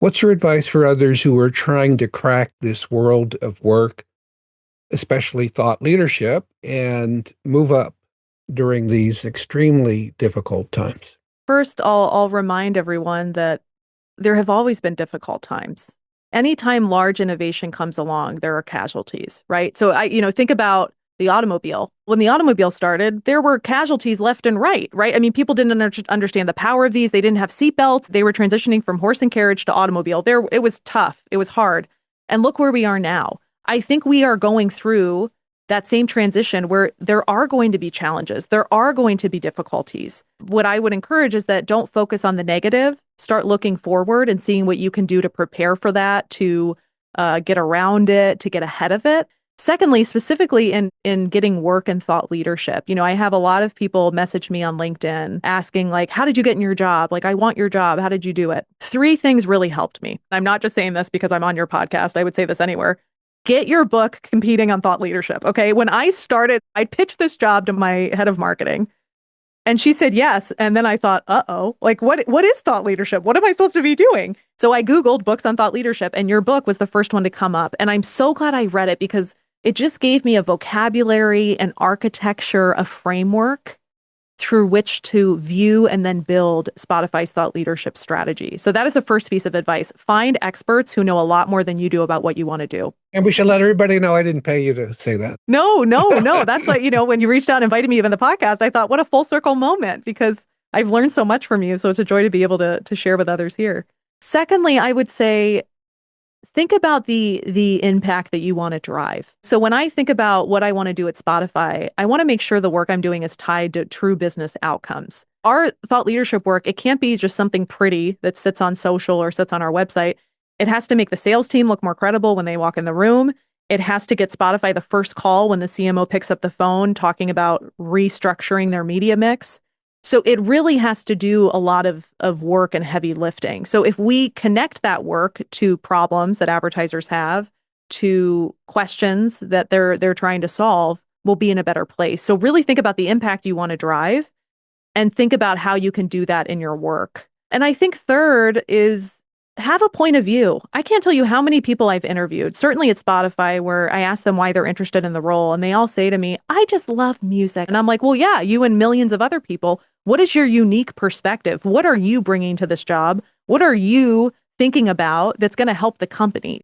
What's your advice for others who are trying to crack this world of work, especially thought leadership, and move up during these extremely difficult times? First, I'll remind everyone that there have always been difficult times. Anytime large innovation comes along, there are casualties, right? So think about the automobile. When the automobile started, there were casualties left and right, right? I mean, people didn't understand the power of these. They didn't have seatbelts. They were transitioning from horse and carriage to automobile. It was tough. It was hard. And look where we are now. I think we are going through that same transition where there are going to be challenges. There are going to be difficulties. What I would encourage is that don't focus on the negative. Start looking forward and seeing what you can do to prepare for that, to get around it, to get ahead of it. Secondly, specifically in getting work and thought leadership, I have a lot of people message me on LinkedIn asking like, how did you get in your job? Like, I want your job. How did you do it? Three things really helped me. I'm not just saying this because I'm on your podcast. I would say this anywhere. Get your book, Competing on Thought Leadership. Okay. When I started, I pitched this job to my head of marketing and she said yes. And then I thought, like what is thought leadership? What am I supposed to be doing? So I Googled books on thought leadership and your book was the first one to come up. And I'm so glad I read it because it just gave me a vocabulary, an architecture, a framework through which to view and then build Spotify's thought leadership strategy. So that is the first piece of advice. Find experts who know a lot more than you do about what you want to do. And we should let everybody know I didn't pay you to say that. No, no, no. That's like, when you reached out and invited me even the podcast, I thought, what a full circle moment because I've learned so much from you. So it's a joy to be able to share with others here. Secondly, I would say, think about the impact that you want to drive. So when I think about what I want to do at Spotify, I want to make sure the work I'm doing is tied to true business outcomes. Our thought leadership work, it can't be just something pretty that sits on social or sits on our website. It has to make the sales team look more credible when they walk in the room. It has to get Spotify the first call when the CMO picks up the phone talking about restructuring their media mix. So it really has to do a lot of work and heavy lifting. So if we connect that work to problems that advertisers have, to questions that they're trying to solve, we'll be in a better place. So really think about the impact you want to drive and think about how you can do that in your work. And I think third is have a point of view. I can't tell you how many people I've interviewed, certainly at Spotify, where I ask them why they're interested in the role. And they all say to me, I just love music. And I'm like, well, yeah, you and millions of other people. What is your unique perspective? What are you bringing to this job? What are you thinking about that's going to help the company?